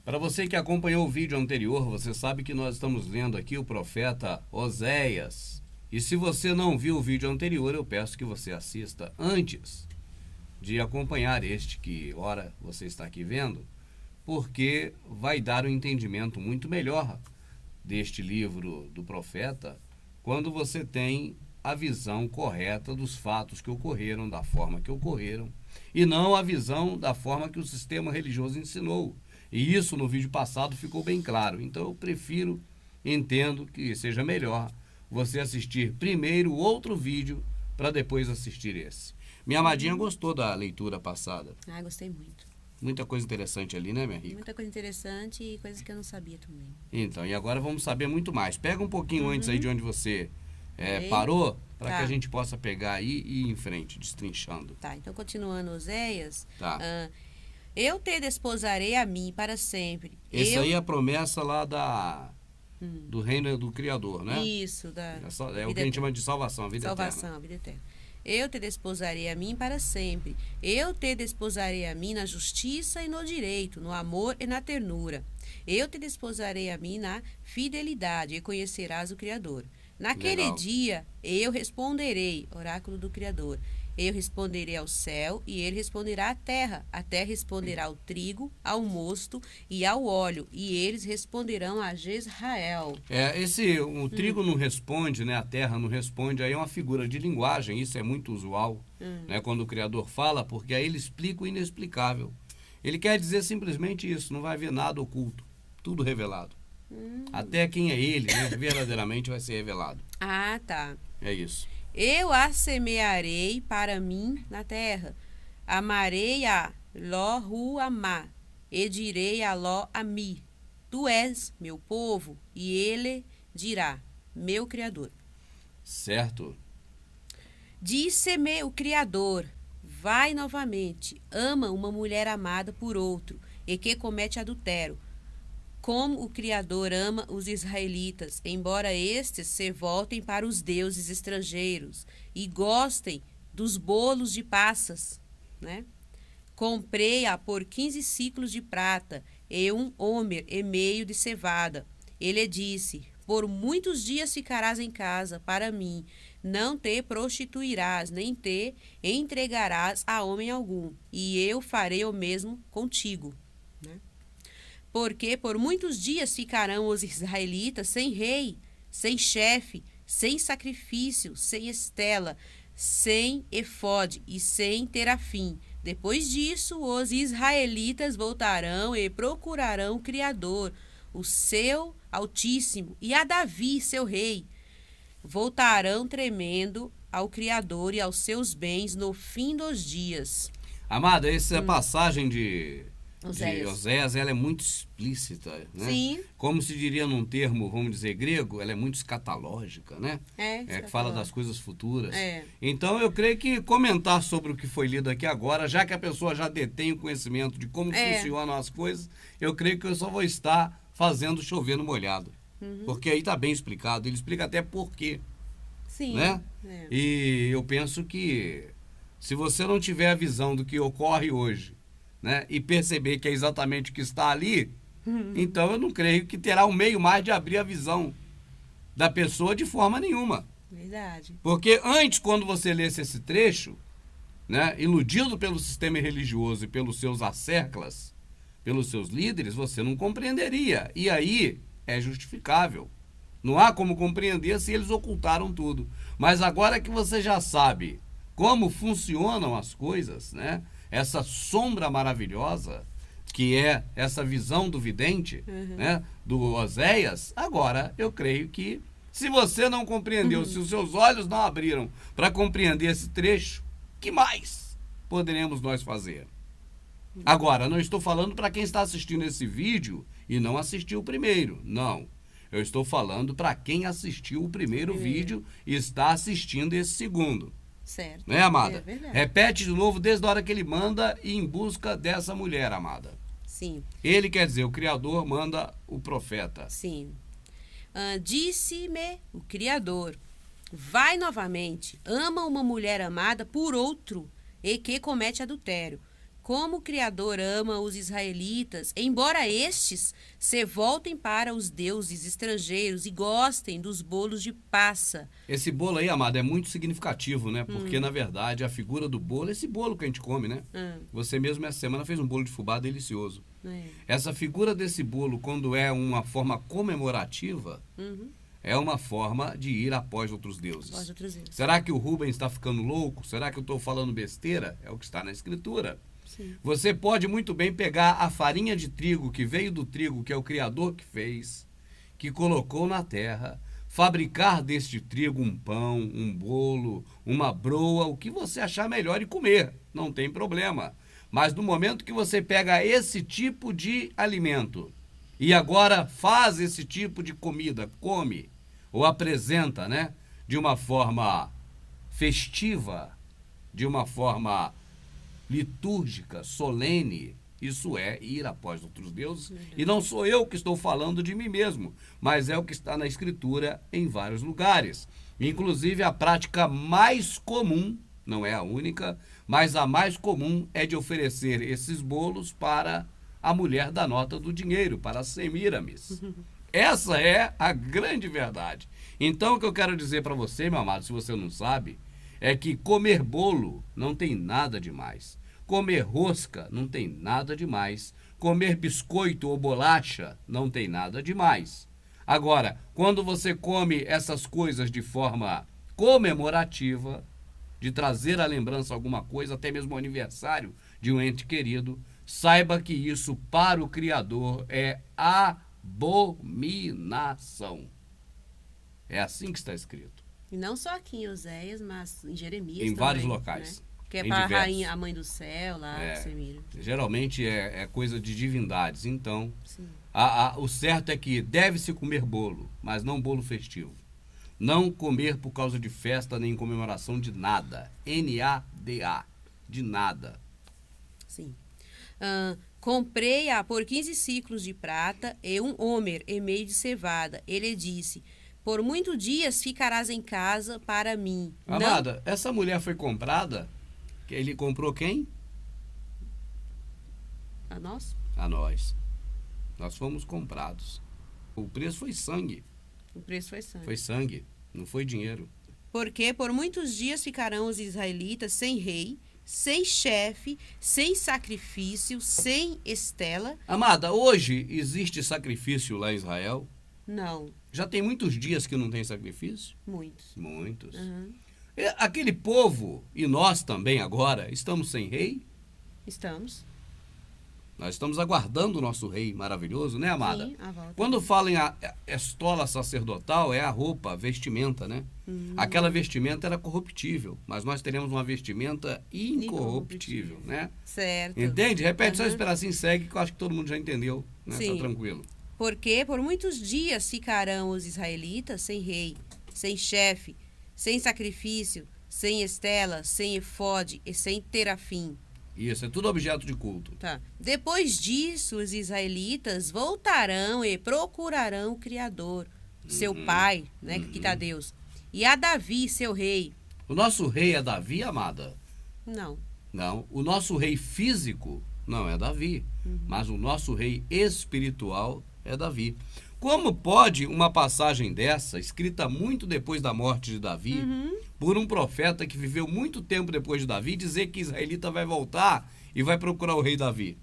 Para você que acompanhou o vídeo anterior, você sabe que nós estamos lendo aqui o profeta Oséias. E se você não viu o vídeo anterior, eu peço que você assista antes de acompanhar este que, ora, você está aqui vendo, porque vai dar um entendimento muito melhor deste livro do profeta quando você tem a visão correta dos fatos que ocorreram, da forma que ocorreram, e não a visão da forma que o sistema religioso ensinou. E isso no vídeo passado ficou bem claro. Então eu prefiro, entendo que seja melhor você assistir primeiro outro vídeo para depois assistir esse. Minha amadinha gostou da leitura passada. Ah, gostei muito. Muita coisa interessante ali, né, minha rica? Muita coisa interessante e coisas que eu não sabia também. Então, e agora vamos saber muito mais. Pega um pouquinho antes aí de onde você parou, para que a gente possa pegar aí e ir em frente, destrinchando. Tá, então continuando Oséias. Tá. Eu te desposarei a mim para sempre. Esse aí é a promessa lá do reino do Criador, né? Isso, É o que a gente chama de salvação, a vida eterna. Salvação, a vida eterna. Eu te desposarei a mim para sempre. Eu te desposarei a mim na justiça e no direito, no amor e na ternura. Eu te desposarei a mim na fidelidade e conhecerás o Criador. Naquele dia eu responderei, oráculo do Criador. Eu responderei ao céu e ele responderá à terra. A terra responderá ao trigo, ao mosto e ao óleo. E eles responderão a Jezrael. O trigo não responde, né? A terra não responde. Aí é uma figura de linguagem. Isso é muito usual, né? Quando o Criador fala, porque aí ele explica o inexplicável. Ele quer dizer simplesmente isso. Não vai haver nada oculto. Tudo revelado. Até quem é ele, né? Verdadeiramente vai ser revelado. Ah, tá. É isso. Eu a semearei para mim na terra. Amarei a Ló-Ru-Amá. E direi a Ló-Ami. Tu és meu povo. E ele dirá, meu Criador. Certo. Disse-me o Criador, vai novamente, ama uma mulher amada por outro, e que comete adultério. Como o Criador ama os israelitas, embora estes se voltem para os deuses estrangeiros e gostem dos bolos de passas, né? Comprei-a por 15 ciclos de prata e 1 homer e meio de cevada. Ele disse, por muitos dias ficarás em casa para mim, não te prostituirás, nem te entregarás a homem algum, e eu farei o mesmo contigo, né? Porque por muitos dias ficarão os israelitas sem rei, sem chefe, sem sacrifício, sem estela, sem efode e sem terafim. Depois disso, os israelitas voltarão e procurarão o Criador, o seu Altíssimo, e a Davi, seu rei. Voltarão tremendo ao Criador e aos seus bens no fim dos dias. Amada, essa passagem de Oséias, ela é muito explícita, né? Sim. Como se diria num termo, vamos dizer, grego, ela é muito escatológica, né? Que fala das coisas futuras. Então eu creio que comentar sobre o que foi lido aqui agora, já que a pessoa já detém o conhecimento de como funcionam as coisas, eu creio que eu só vou estar fazendo chover no molhado. Porque aí está bem explicado, ele explica até por quê. Sim. Né? E eu penso que se você não tiver a visão do que ocorre hoje, né, e perceber que é exatamente o que está ali, então eu não creio que terá um meio mais de abrir a visão da pessoa de forma nenhuma. Verdade. Porque antes, quando você lesse esse trecho, né, iludido pelo sistema religioso e pelos seus acerclas, pelos seus líderes, você não compreenderia. E aí é justificável. Não há como compreender se eles ocultaram tudo. Mas agora que você já sabe como funcionam as coisas, né? Essa sombra maravilhosa, que é essa visão do vidente, né? Do Oséias, agora eu creio que, se você não compreendeu, se os seus olhos não abriram para compreender esse trecho, que mais poderemos nós fazer? Agora, não estou falando para quem está assistindo esse vídeo e não assistiu o primeiro, não. Eu estou falando para quem assistiu o primeiro vídeo e está assistindo esse segundo. Certo. Né, amada? É verdade. Repete de novo desde a hora que ele manda e em busca dessa mulher, amada. Sim. Ele quer dizer, o Criador manda o profeta. Sim. Disse-me o Criador, vai novamente, ama uma mulher amada por outro e que comete adultério. como o Criador ama os israelitas, embora estes se voltem para os deuses estrangeiros e gostem dos bolos de passa. Esse bolo aí, amado, é muito significativo, né? Porque, na verdade, a figura do bolo é esse bolo que a gente come, né? Você mesmo essa semana fez um bolo de fubá delicioso. Essa figura desse bolo, quando é uma forma comemorativa, é uma forma de ir após outros deuses. Será que o Rubens está ficando louco? Será que eu estou falando besteira? É o que está na Escritura. Sim. Você pode muito bem pegar a farinha de trigo que veio do trigo, que é o Criador que fez, que colocou na terra, fabricar deste trigo um pão, um bolo, uma broa, o que você achar melhor e comer. Não tem problema. Mas no momento que você pega esse tipo de alimento e agora faz esse tipo de comida, come ou apresenta, né, de uma forma festiva, de uma forma litúrgica, solene, isso é ir após outros deuses. E não sou eu que estou falando de mim mesmo, mas é o que está na Escritura em vários lugares. Inclusive a prática mais comum, não é a única, mas a mais comum é de oferecer esses bolos para a mulher da nota do dinheiro, para Semíramis. Essa é a grande verdade. Então o que eu quero dizer para você, meu amado, se você não sabe, é que comer bolo não tem nada demais. Comer rosca não tem nada demais. Comer biscoito ou bolacha não tem nada demais. Agora, quando você come essas coisas de forma comemorativa, de trazer à lembrança alguma coisa, até mesmo o aniversário de um ente querido, saiba que isso para o Criador é abominação. É assim que está escrito. E não só aqui em Oséias, mas em Jeremias em também, vários locais. Né? Que é em para a diversos. rainha, a mãe do céu, lá, Semira. Geralmente é coisa de divindades. Então, o certo é que deve-se comer bolo, mas não bolo festivo. Não comer por causa de festa nem comemoração de nada. N-A-D-A. De nada. Sim. Comprei-a por 15 ciclos de prata e um homer e meio de cevada. Ele disse: por muitos dias ficarás em casa para mim. Amada, essa mulher foi comprada? Ele comprou quem? A nós? A nós. Nós fomos comprados. O preço foi sangue. O preço foi sangue. Foi sangue, não foi dinheiro. Porque por muitos dias ficarão os israelitas sem rei, sem chefe, sem sacrifício, sem estela. Amada, hoje existe sacrifício lá em Israel? Não. Já tem muitos dias que não tem sacrifício? Muitos. Muitos. Aquele povo, e nós também agora, estamos sem rei? Estamos. Nós estamos aguardando o nosso rei maravilhoso, né, amada? Sim, a volta. Quando falam em a estola sacerdotal, é a roupa, a vestimenta, né? Aquela vestimenta era corruptível, mas nós teremos uma vestimenta incorruptível, né? Certo. Entende? Repete só esse pedacinho, segue, que eu acho que todo mundo já entendeu, né? Sim. Tá tranquilo. Porque por muitos dias ficarão os israelitas sem rei, sem chefe, sem sacrifício, sem estela, sem efode e sem terafim. Isso, é tudo objeto de culto. Tá. Depois disso, os israelitas voltarão e procurarão o Criador, seu pai, né, que está Deus, e a Davi, seu rei. O nosso rei é Davi, amada? Não. Não. O nosso rei físico não é Davi, mas o nosso rei espiritual é Davi. Como pode uma passagem dessa, escrita muito depois da morte de Davi, por um profeta que viveu muito tempo depois de Davi, dizer que israelita vai voltar e vai procurar o rei Davi?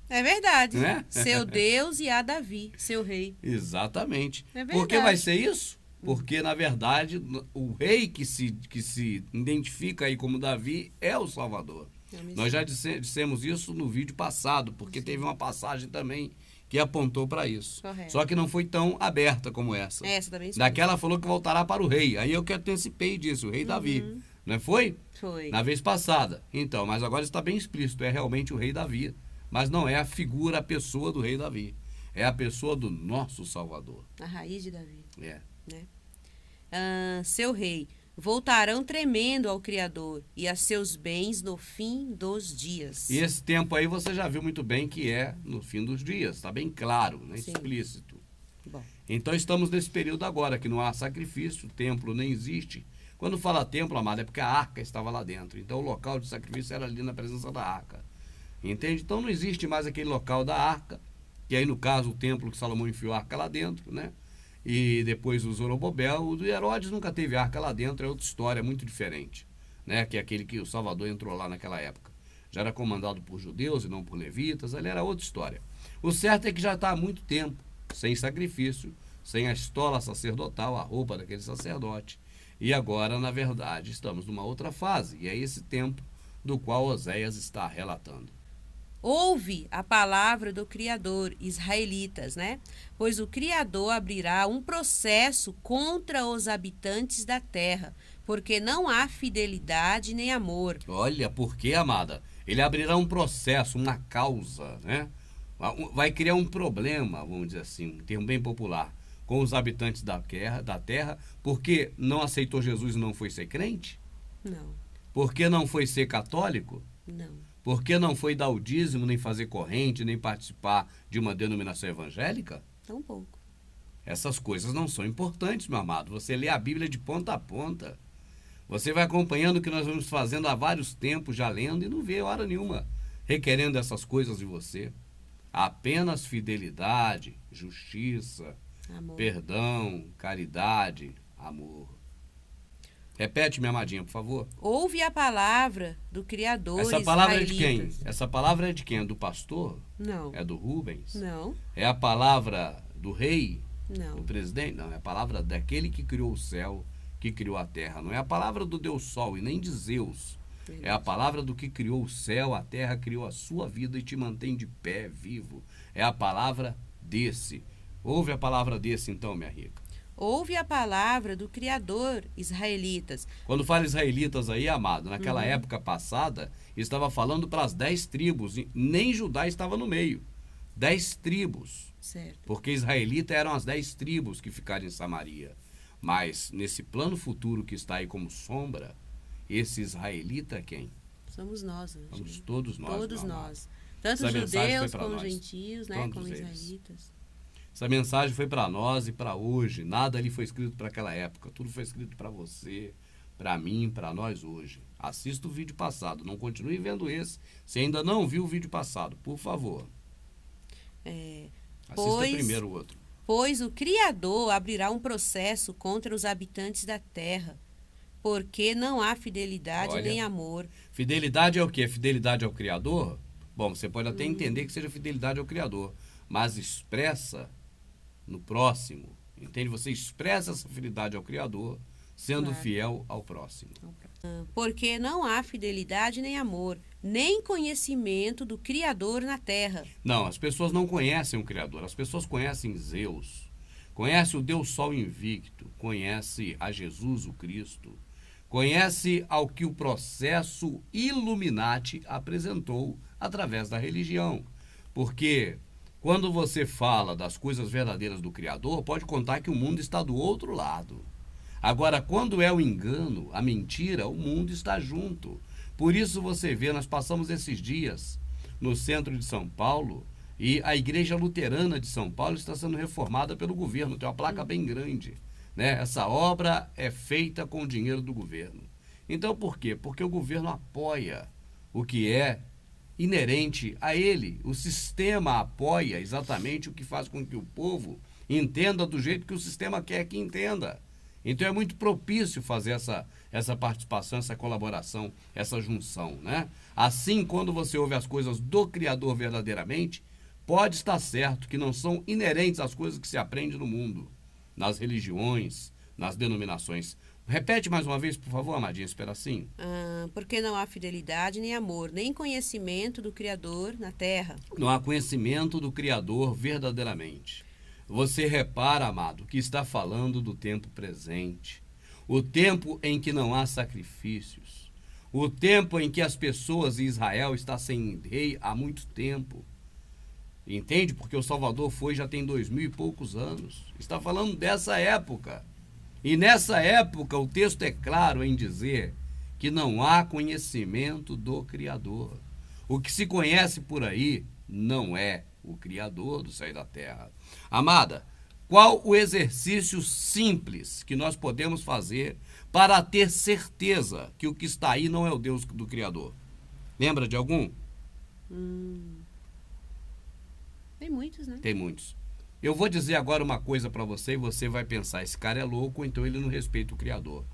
É verdade. Né? Seu Deus e a Davi, seu rei. Exatamente. É verdade. Por que vai ser isso? Porque, na verdade, o rei que se identifica aí como Davi é o Salvador. Nós já dissemos isso no vídeo passado, porque teve uma passagem também que apontou para isso. Correto. Só que não foi tão aberta como essa. Essa também. Daquela falou que voltará para o rei. Aí eu que antecipei disso, o rei Davi. Não foi? Foi. Na vez passada. Então, mas agora está bem explícito. É realmente o rei Davi. Mas não é a figura, a pessoa do rei Davi. É a pessoa do nosso Salvador. A raiz de Davi. É. Né? Seu rei. Voltarão tremendo ao Criador e a seus bens no fim dos dias. E esse tempo aí você já viu muito bem que é no fim dos dias. Está bem claro, né? Sim. Explícito. Bom. Então estamos nesse período agora, que não há sacrifício, o templo nem existe. Quando fala templo, amado, é porque a arca estava lá dentro. Então o local de sacrifício era ali na presença da arca. Entende? Então não existe mais aquele local da arca, que aí no caso o templo que Salomão enfiou a arca lá dentro, né? E depois o Zorobabel, o Herodes nunca teve arca lá dentro, é outra história muito diferente, né? Que é aquele que o Salvador entrou lá naquela época. Já era comandado por judeus e não por levitas, ali era outra história. O certo é que já está há muito tempo sem sacrifício, sem a estola sacerdotal, a roupa daquele sacerdote. E agora, na verdade, estamos numa outra fase, e é esse tempo do qual Oséias está relatando. Ouve a palavra do Criador, israelitas, né? Pois o Criador abrirá um processo contra os habitantes da terra, porque não há fidelidade nem amor. Olha, por quê, amada? Ele abrirá um processo, uma causa, né? Vai criar um problema, vamos dizer assim, um termo bem popular, com os habitantes da terra, porque não aceitou Jesus e não foi ser crente? Não. Porque não foi ser católico? Não. Porque não foi dar o dízimo, nem fazer corrente, nem participar de uma denominação evangélica? Tão pouco. Essas coisas não são importantes, meu amado. Você lê a Bíblia de ponta a ponta. Você vai acompanhando o que nós vamos fazendo há vários tempos, já lendo, e não vê hora nenhuma requerendo essas coisas de você. Apenas fidelidade, justiça, Amor. perdão, caridade, amor. Repete, minha amadinha, por favor. Ouve a palavra do Criador, Essa palavra é de quem? israelitas. Essa palavra é de quem? É do pastor? Não. É do Rubens? Não. É a palavra do rei? Não. Do presidente? Não, é a palavra daquele que criou o céu, que criou a terra. Não é a palavra do Deus Sol e nem de Zeus. É a palavra do que criou o céu, a terra, criou a sua vida e te mantém de pé, vivo. É a palavra desse. Ouve a palavra desse então, minha rica. Ouve a palavra do Criador, israelitas. Quando fala israelitas aí, amado, naquela época passada, estava falando para as 10 tribos, e nem Judá estava no meio. 10 tribos. Certo. Porque israelita eram as 10 tribos que ficaram em Samaria. Mas nesse plano futuro que está aí como sombra, esse israelita é quem? Somos nós. Somos todos nós. Todos meu amado. nós. Tanto Essa mensagem judeus foi pra como nós. gentios, né? Todos Como eles. israelitas. Essa mensagem foi para nós e para hoje. Nada ali foi escrito para aquela época. Tudo foi escrito para você, para mim, para nós hoje. Assista o vídeo passado. Não continue vendo esse. Se ainda não viu o vídeo passado, por favor. Assista primeiro o outro. Pois o Criador abrirá um processo contra os habitantes da terra, porque não há fidelidade Olha. nem amor. Fidelidade é o quê? Fidelidade ao Criador? Bom, você pode até entender que seja fidelidade ao Criador, mas expressa no próximo, entende? Você expressa essa fidelidade ao Criador sendo Claro. fiel ao próximo. Porque não há fidelidade nem amor, nem conhecimento do Criador na terra. Não, as pessoas não conhecem o Criador, as pessoas conhecem Zeus, conhecem o Deus Sol invicto, conhece a Jesus o Cristo, conhece ao que o processo Illuminati apresentou através da religião. Porque quando você fala das coisas verdadeiras do Criador, pode contar que o mundo está do outro lado. Agora, quando é o engano, a mentira, o mundo está junto. Por isso você vê, nós passamos esses dias no centro de São Paulo e a Igreja Luterana de São Paulo está sendo reformada pelo governo. Tem uma placa bem grande, né? Essa obra é feita com o dinheiro do governo. Então, por quê? Porque o governo apoia o que é inerente a ele. O sistema apoia exatamente o que faz com que o povo entenda do jeito que o sistema quer que entenda. Então é muito propício fazer essa participação, essa colaboração, essa junção, né? Assim, quando você ouve as coisas do Criador verdadeiramente, pode estar certo que não são inerentes às coisas que se aprende no mundo, nas religiões, nas denominações. Repete mais uma vez, por favor, amadinha, esse pedacinho. Porque não há fidelidade nem amor, nem conhecimento do Criador na terra. Não há conhecimento do Criador verdadeiramente. Você repara, amado, que está falando do tempo presente, o tempo em que não há sacrifícios, o tempo em que as pessoas em Israel estão sem rei há muito tempo. Entende? Porque o Salvador foi já tem 2000 e poucos anos. Está falando dessa época. E nessa época o texto é claro em dizer que não há conhecimento do Criador. O que se conhece por aí não é o Criador do céu e da terra. Amada, qual o exercício simples que nós podemos fazer para ter certeza que o que está aí não é o Deus do Criador? Lembra de algum? Tem muitos, né? Tem muitos. Eu vou dizer agora uma coisa para você e você vai pensar, esse cara é louco, ou então ele não respeita o Criador.